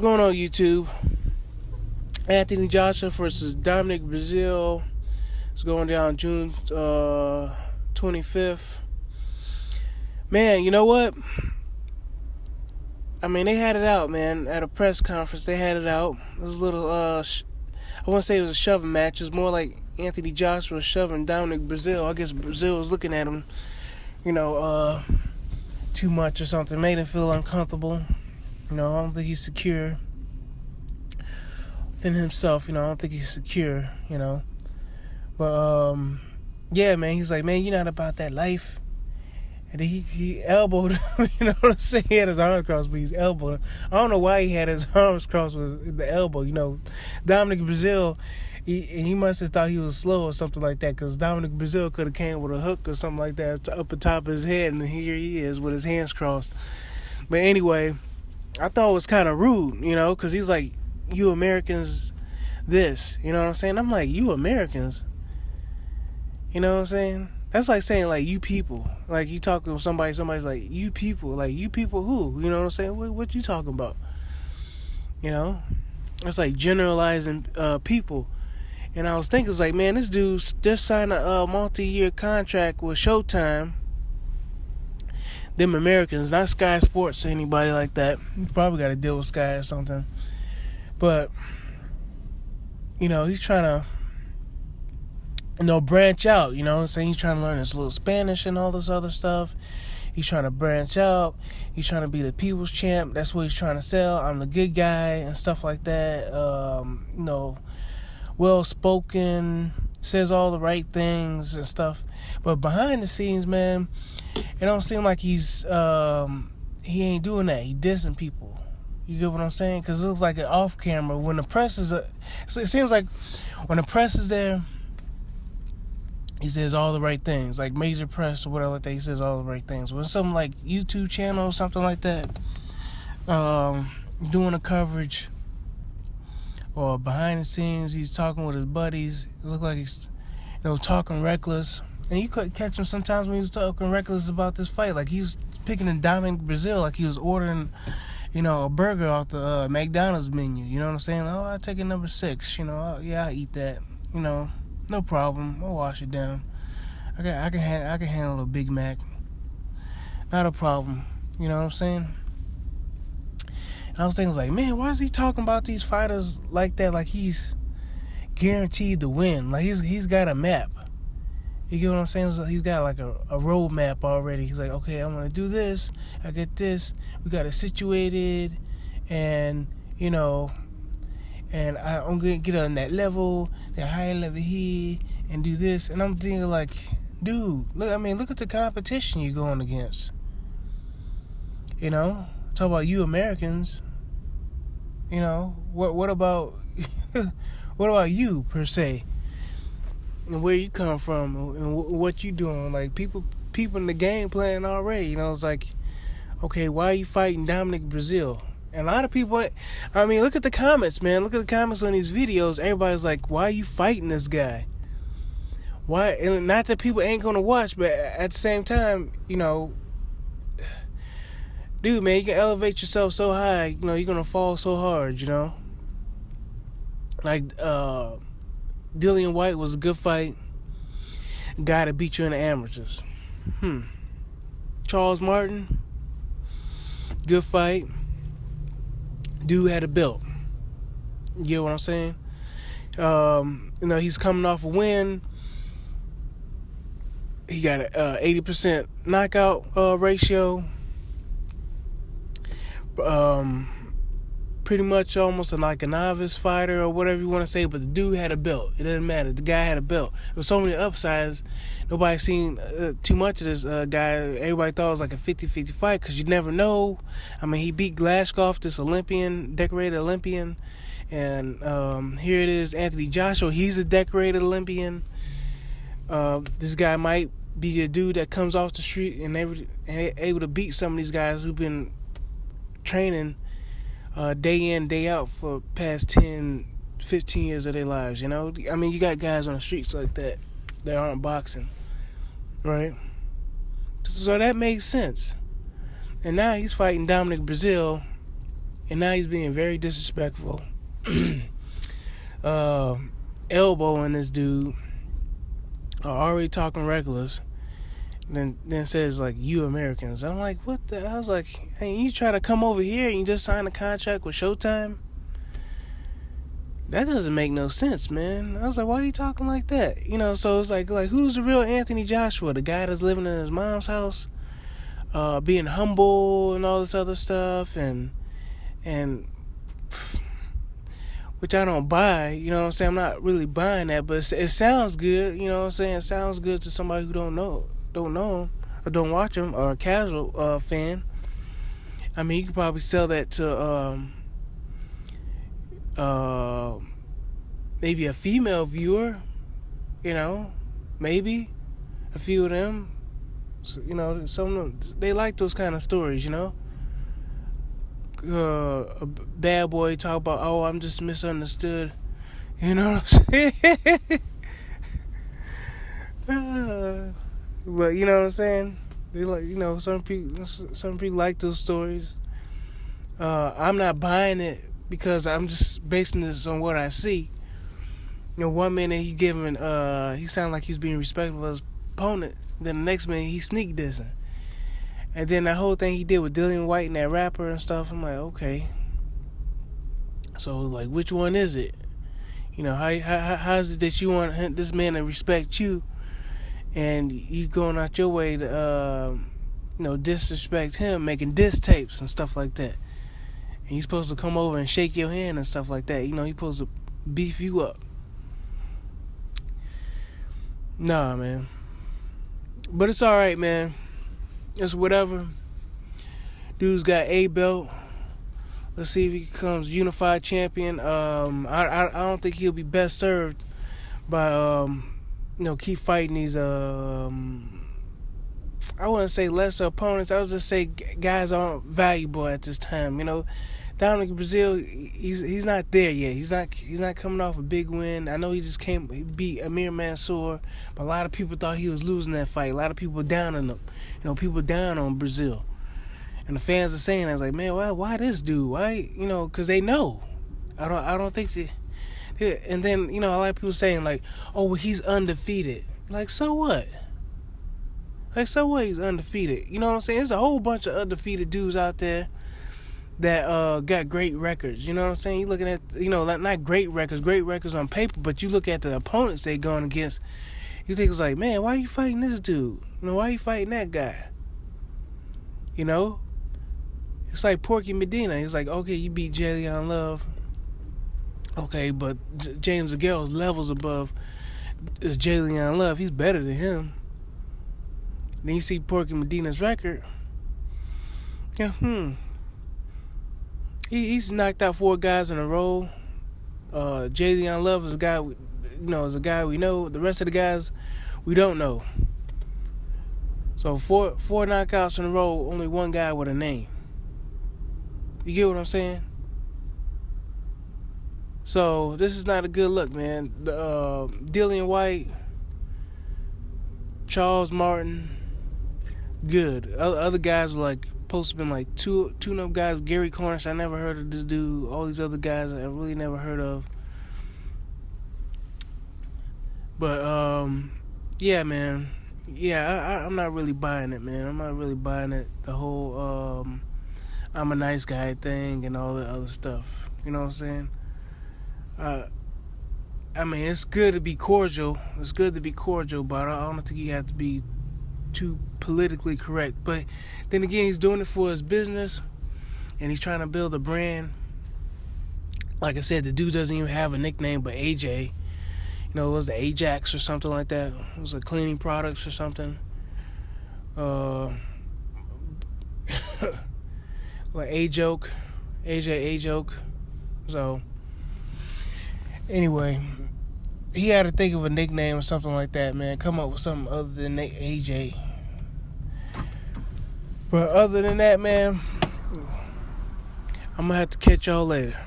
going on, YouTube? Anthony Joshua versus Dominic Breazeale. It's going down June 25th. Man, you know what? I mean, they had it out, man. At a press conference, they had it out. It was a little, I wouldn't say it was a shoving match. It was more like Anthony Joshua shoving Dominic Breazeale. I guess Breazeale was looking at him, too much or something. Made him feel uncomfortable. I don't think he's secure within himself. I don't think he's secure, But, yeah, man, he's like, man, you're not about that life. And then he elbowed him, you know what I'm saying? He had his arms crossed, but he's elbowed him. I don't know why he had his arms crossed with the elbow. Dominic Breazeale, he must have thought he was slow or something like that, because Dominic Breazeale could have came with a hook or something like that up the top of his head, and here he is with his hands crossed. But anyway, I thought it was kind of rude, because he's like, you Americans this, you know what I'm saying? I'm like, you Americans? You know what I'm saying? That's like saying, like, you people. Like, you talking to somebody's like, you people. Like, you people who? You know what I'm saying? What you talking about? It's like generalizing people. And I was thinking, it's like, man, this dude just signed a multi-year contract with Showtime. Them Americans, not Sky Sports or anybody like that. You probably got to deal with Sky or something. But, he's trying to, branch out, saying he's trying to learn his little Spanish and all this other stuff. He's trying to branch out. He's trying to be the people's champ. That's what he's trying to sell. I'm the good guy and stuff like that. Well-spoken, says all the right things and stuff. But behind the scenes, man, it don't seem like he ain't doing that. He dissing people. You get what I'm saying? Because it looks like an off camera. When the press is, it seems like when the press is there, he says all the right things, like major press or whatever like that. He says all the right things. When something like YouTube channel or something like that, doing a coverage or behind the scenes, he's talking with his buddies. It looks like he's, talking reckless. And you could catch him sometimes when he was talking reckless about this fight. Like he's picking in Dominic Breazeale, like he was ordering, a burger off the McDonald's menu. You know what I'm saying? Oh, I'll take a number 6. I'll eat that. No problem. I'll wash it down. I can handle a Big Mac. Not a problem. You know what I'm saying? And I was thinking, like, man, why is he talking about these fighters like that? Like he's guaranteed to win. Like he's got a map. You get what I'm saying? So he's got like a road map already. He's like, okay, I'm gonna do this. I get this. We got it situated, and and I'm gonna get on that level, that higher level here, and do this. And I'm thinking, like, dude, look at the competition you're going against. Talk about you Americans. What about what about you per se, and where you come from, and what you doing? Like people in the game playing already. It's like, okay, why are you fighting Dominic Breazeale? And a lot of people, look at the comments, man. Look at the comments on these videos. Everybody's like, why are you fighting this guy? Why? And not that people ain't going to watch, but at the same time, dude, man, you can elevate yourself so high, you're going to fall so hard, Like, Dillian White was a good fight. Guy that beat you in the amateurs. Charles Martin, good fight. Dude had a belt. You get what I'm saying? He's coming off a win. He got a 80% knockout ratio. Pretty much almost like a novice fighter or whatever you want to say, but the dude had a belt. It doesn't matter. The guy had a belt. There was so many upsides. Nobody seen too much of this guy. Everybody thought it was like a 50-50 fight because you never know. He beat Glashkov, this decorated Olympian. And here it is, Anthony Joshua. He's a decorated Olympian. This guy might be a dude that comes off the street and able to beat some of these guys who've been training day in, day out for past 10, 15 years of their lives, you got guys on the streets like that aren't boxing, right? So that makes sense. And now he's fighting Dominic Breazeale, and now he's being very disrespectful. Elbowing this dude, already talking reckless. Then says like, "You Americans." I'm like, what the? I was like, hey, you try to come over here and you just signed a contract with Showtime? That doesn't make no sense, man. I was like, why are you talking like that? So it's like who's the real Anthony Joshua? The guy that's living in his mom's house, being humble and all this other stuff, and which I don't buy. You know what I'm saying? I'm not really buying that, but it sounds good. You know what I'm saying? It sounds good to somebody who don't know him, or don't watch him, or a casual fan. I mean, you could probably sell that to maybe a female viewer, maybe a few of them. So, some of them, they like those kind of stories, a bad boy talk about, oh, I'm just misunderstood. You know what I'm saying? But you know what I'm saying? They like, some people like those stories. I'm not buying it because I'm just basing this on what I see. One minute he sounded like he's being respectful of his opponent. Then the next minute he sneak dissing. And then that whole thing he did with Dillian White and that rapper and stuff, I'm like, okay. So like, which one is it? How is it that you want this man to respect you, and you going out your way to disrespect him, making diss tapes and stuff like that? And he's supposed to come over and shake your hand and stuff like that. He's supposed to beef you up. Nah, man. But it's alright, man. It's whatever. Dude's got a belt. Let's see if he becomes unified champion. I don't think he'll be best served by keep fighting these I wouldn't say lesser opponents. I would just say guys aren't valuable at this time. Dominic Breazeale, he's not there yet. He's not coming off a big win. I know he beat Amir Mansour, but a lot of people thought he was losing that fight. A lot of people down on him. People down on Breazeale. And the fans are saying, I was like, man, why this dude? Why, because they know. I don't think they. And then, a lot of people saying like, oh, well, he's undefeated. Like, so what? Like, so what? He's undefeated. You know what I'm saying? There's a whole bunch of undefeated dudes out there that got great records. You know what I'm saying? You're looking at, not great records on paper, but you look at the opponents they going against. You think it's like, man, why are you fighting this dude? Why are you fighting that guy? It's like Porky Medina. He's like, okay, you beat Jalen Love. Okay, but James DeGale's levels above Jalen Love. He's better than him. Then you see Porky Medina's record. Yeah, He's knocked out 4 guys in a row. Jalen Love is a guy, is a guy we know. The rest of the guys, we don't know. So 4 knockouts in a row, only 1 guy with a name. You get what I'm saying? So this is not a good look, man. Dillian White, Charles Martin, good. Other guys were like supposed to have been like two guys. Gary Cornish, I never heard of this dude. All these other guys I really never heard of. But yeah, man. Yeah, I'm not really buying it, man. I'm not really buying it. The whole I'm a nice guy thing and all that other stuff. You know what I'm saying? I mean, it's good to be cordial. It's good to be cordial, but I don't think you have to be too politically correct. But then again, he's doing it for his business, and he's trying to build a brand. Like I said, the dude doesn't even have a nickname but AJ. It was the Ajax or something like that. It was a cleaning products or something. Like A-Joke. AJ A-Joke. So, anyway, he had to think of a nickname or something like that, man. Come up with something other than AJ. But other than that, man, I'm going to have to catch y'all later.